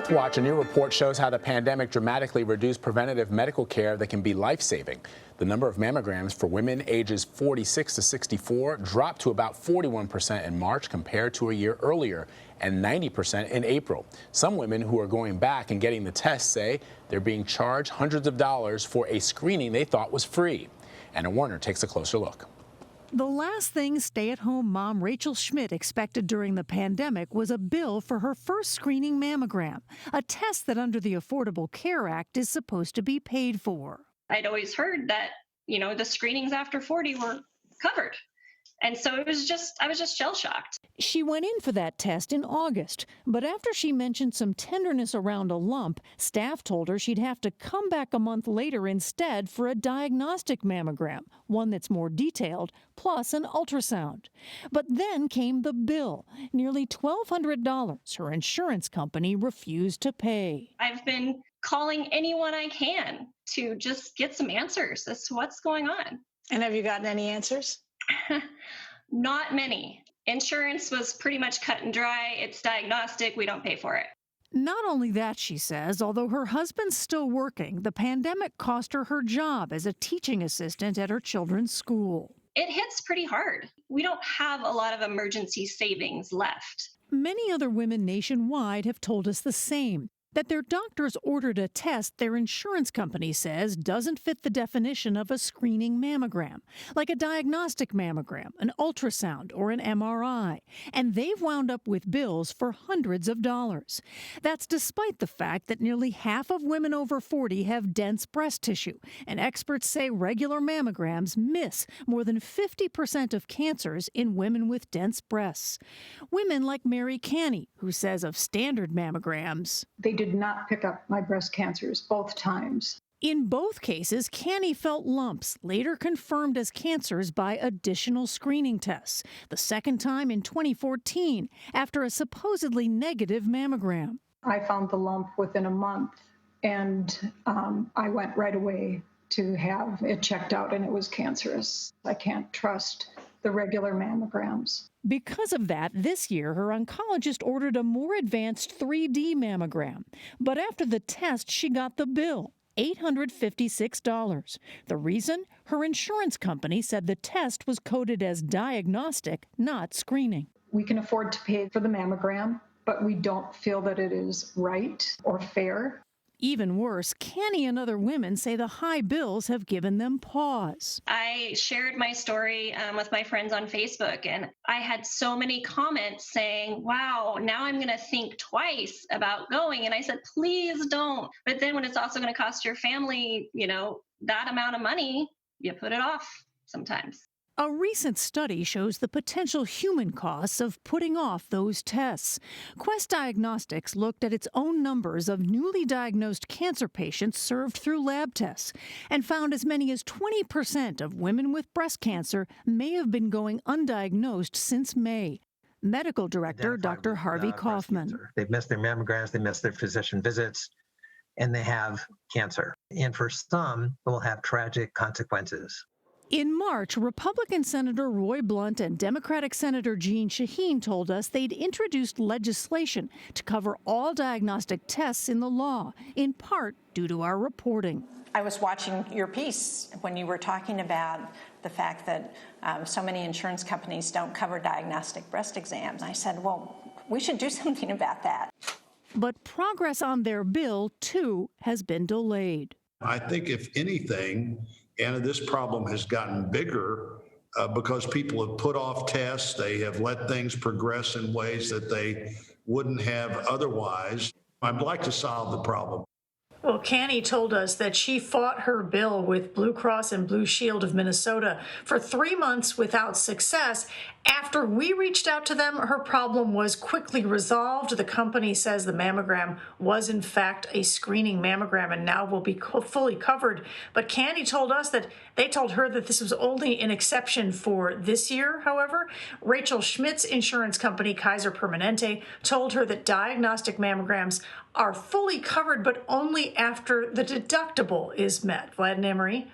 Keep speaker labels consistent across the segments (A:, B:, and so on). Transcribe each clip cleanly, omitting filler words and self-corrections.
A: Health Watch, a new report shows how the pandemic dramatically reduced preventative medical care that can be life-saving. The number of mammograms for women ages 46 to 64 dropped to about 41% in March compared to a year earlier, and 90% in April. Some women who are going back and getting the test say they're being charged hundreds of dollars for a screening they thought was free. Anna Werner takes a closer look.
B: The last thing stay-at-home mom Rachel Schmidt expected during the pandemic was a bill for her first screening mammogram, a test that under the Affordable Care Act is supposed to be paid for.
C: I'd always heard that, the screenings after 40 were covered. And so I was just shell-shocked.
B: She went in for that test in August, but after she mentioned some tenderness around a lump, staff told her she'd have to come back a month later instead for a diagnostic mammogram, one that's more detailed, plus an ultrasound. But then came the bill, nearly $1,200 her insurance company refused to pay.
C: I've been calling anyone I can to just get some answers as to what's going on.
D: And have you gotten any answers?
C: Not many. Insurance was pretty much cut and dry. It's diagnostic. We don't pay for it.
B: Not only that, she says, although her husband's still working, the pandemic cost her her job as a teaching assistant at her children's school.
C: It hits pretty hard. We don't have a lot of emergency savings left.
B: Many other women nationwide have told us the same, that their doctors ordered a test their insurance company says doesn't fit the definition of a screening mammogram, like a diagnostic mammogram, an ultrasound, or an MRI, and they've wound up with bills for hundreds of dollars. That's despite the fact that nearly half of women over 40 have dense breast tissue, and experts say regular mammograms miss more than 50% of cancers in women with dense breasts. Women like Mary Canny, who says of standard mammograms,
E: they did not pick up my breast cancers both times.
B: In both cases, Canny felt lumps, later confirmed as cancers by additional screening tests, the second time in 2014 after a supposedly negative mammogram.
E: I found the lump within a month, and I went right away to have it checked out, and it was cancerous. I can't trust the regular mammograms.
B: Because of that, this year, her oncologist ordered a more advanced 3D mammogram. But after the test, she got the bill, $856. The reason? Her insurance company said the test was coded as diagnostic, not screening.
E: We can afford to pay for the mammogram, but we don't feel that it is right or fair.
B: Even worse, Canny and other women say the high bills have given them pause.
C: I shared my story with my friends on Facebook, and I had so many comments saying, wow, now I'm going to think twice about going. And I said, please don't. But then when it's also going to cost your family, that amount of money, you put it off sometimes.
B: A recent study shows the potential human costs of putting off those tests. Quest Diagnostics looked at its own numbers of newly diagnosed cancer patients served through lab tests and found as many as 20% of women with breast cancer may have been going undiagnosed since May. Medical Director Dr. Harvey Kaufman.
F: They've missed their mammograms, they missed their physician visits, and they have cancer. And for some, it will have tragic consequences.
B: In March, Republican Senator Roy Blunt and Democratic Senator Jeanne Shaheen told us they'd introduced legislation to cover all diagnostic tests in the law, in part due to our reporting.
G: I was watching your piece when you were talking about the fact that so many insurance companies don't cover diagnostic breast exams. I said, well, we should do something about that.
B: But progress on their bill, too, has been delayed.
H: I think, if anything, Anna, this problem has gotten bigger because people have put off tests. They have let things progress in ways that they wouldn't have otherwise. I'd like to solve the problem.
I: Well, Canny told us that she fought her bill with Blue Cross and Blue Shield of Minnesota for 3 months without success. After we reached out to them, her problem was quickly resolved. The company says the mammogram was, in fact, a screening mammogram and now will be fully covered. But Canny told us that they told her that this was only an exception for this year, however. Rachel Schmidt's insurance company, Kaiser Permanente, told her that diagnostic mammograms are fully covered, but only after the deductible is met. Vlad and Anne-Marie?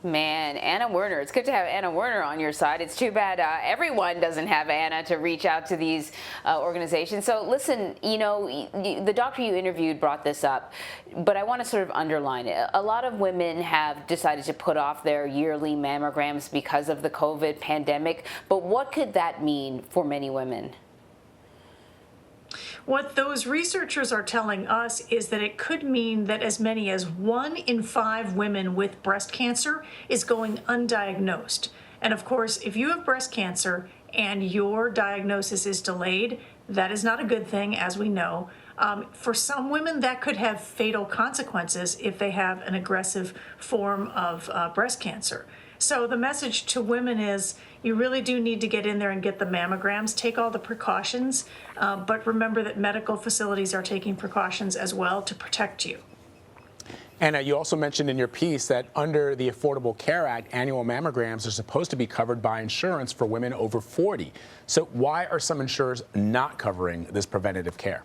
J: Man, Anna Werner. It's good to have Anna Werner on your side. It's too bad everyone doesn't have Anna to reach out to these organizations. So listen, you know, the doctor you interviewed brought this up, but I want to sort of underline it. A lot of women have decided to put off their yearly mammograms because of the COVID pandemic, but what could that mean for many women?
I: What those researchers are telling us is that it could mean that as many as 1 in 5 women with breast cancer is going undiagnosed. And of course, if you have breast cancer and your diagnosis is delayed, that is not a good thing, as we know. For some women, that could have fatal consequences if they have an aggressive form of breast cancer. So the message to women is you really do need to get in there and get the mammograms, take all the precautions, but remember that medical facilities are taking precautions as well to protect you.
A: Anna, you also mentioned in your piece that under the Affordable Care Act, annual mammograms are supposed to be covered by insurance for women over 40. So why are some insurers not covering this preventative care?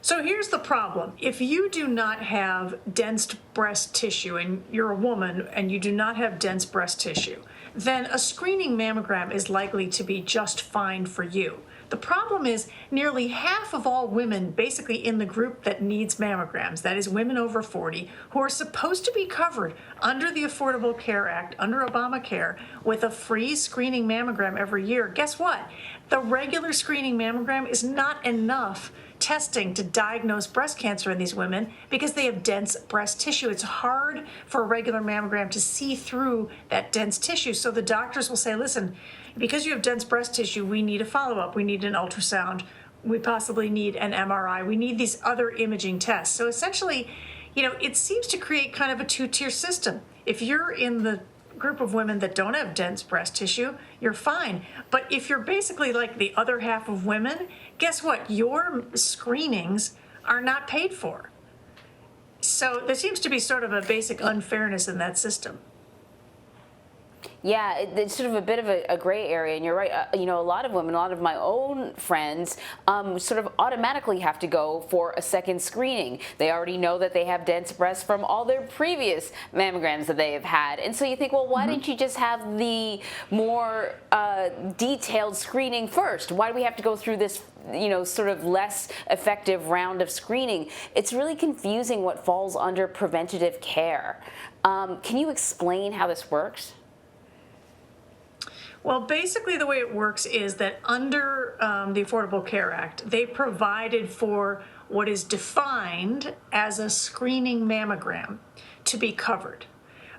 I: So here's the problem. If you do not have dense breast tissue and you're a woman and you do not have dense breast tissue, then a screening mammogram is likely to be just fine for you. The problem is nearly half of all women basically in the group that needs mammograms, that is women over 40, who are supposed to be covered under the Affordable Care Act, under Obamacare, with a free screening mammogram every year. Guess what? The regular screening mammogram is not enough testing to diagnose breast cancer in these women because they have dense breast tissue. It's hard for a regular mammogram to see through that dense tissue. So the doctors will say, listen, because you have dense breast tissue, we need a follow-up. We need an ultrasound. We possibly need an MRI. We need these other imaging tests. So essentially, you know, it seems to create kind of a two-tier system. If you're in the group of women that don't have dense breast tissue, you're fine. But if you're basically like the other half of women, guess what? Your screenings are not paid for. So there seems to be sort of a basic unfairness in that system.
J: Yeah, it's sort of a bit of a gray area, and you're right. You know, a lot of women, a lot of my own friends sort of automatically have to go for a second screening. They already know that they have dense breasts from all their previous mammograms that they have had. And so you think, well, why didn't you just have the more detailed screening first? Why do we have to go through this, you know, sort of less effective round of screening? It's really confusing what falls under preventative care. Can you explain how this works?
I: Well, basically the way it works is that under the Affordable Care Act, they provided for what is defined as a screening mammogram to be covered.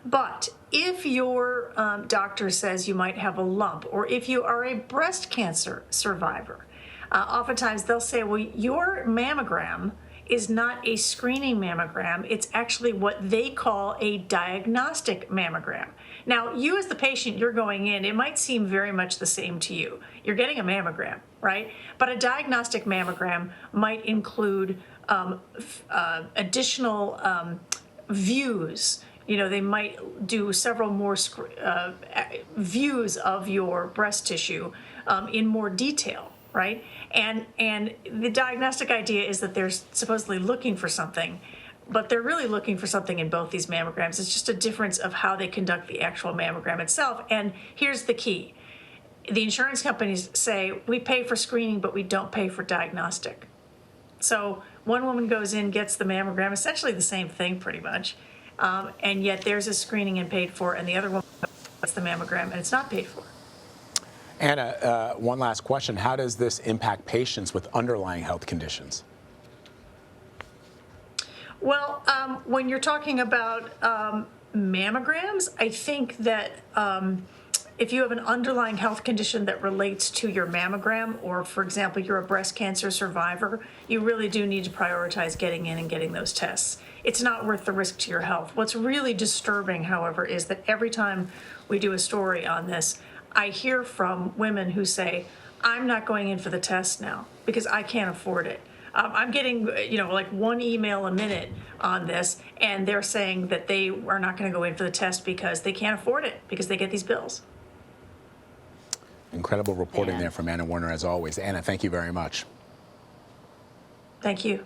I: But if your doctor says you might have a lump, or if you are a breast cancer survivor, oftentimes they'll say, well, your mammogram is not a screening mammogram. It's actually what they call a diagnostic mammogram. Now, you as the patient, you're going in, it might seem very much the same to you. You're getting a mammogram, right? But a diagnostic mammogram might include additional views. You know, they might do several more views of your breast tissue in more detail, right? And the diagnostic idea is that they're supposedly looking for something, but they're really looking for something in both these mammograms. It's just a difference of how they conduct the actual mammogram itself. And here's the key. The insurance companies say, we pay for screening, but we don't pay for diagnostic. So one woman goes in, gets the mammogram, essentially the same thing pretty much, and yet there's a screening and paid for, and the other woman gets the mammogram and it's not paid for.
A: Anna, one last question. How does this impact patients with underlying health conditions?
I: Well, when you're talking about mammograms, I think that if you have an underlying health condition that relates to your mammogram, or for example, you're a breast cancer survivor, you really do need to prioritize getting in and getting those tests. It's not worth the risk to your health. What's really disturbing, however, is that every time we do a story on this, I hear from women who say, I'm not going in for the test now because I can't afford it. I'm getting, you know, like one email a minute on this, and they're saying that they are not going to go in for the test because they can't afford it because they get these bills.
A: Incredible reporting there from Anna Werner, as always. Anna, thank you very much.
I: Thank you.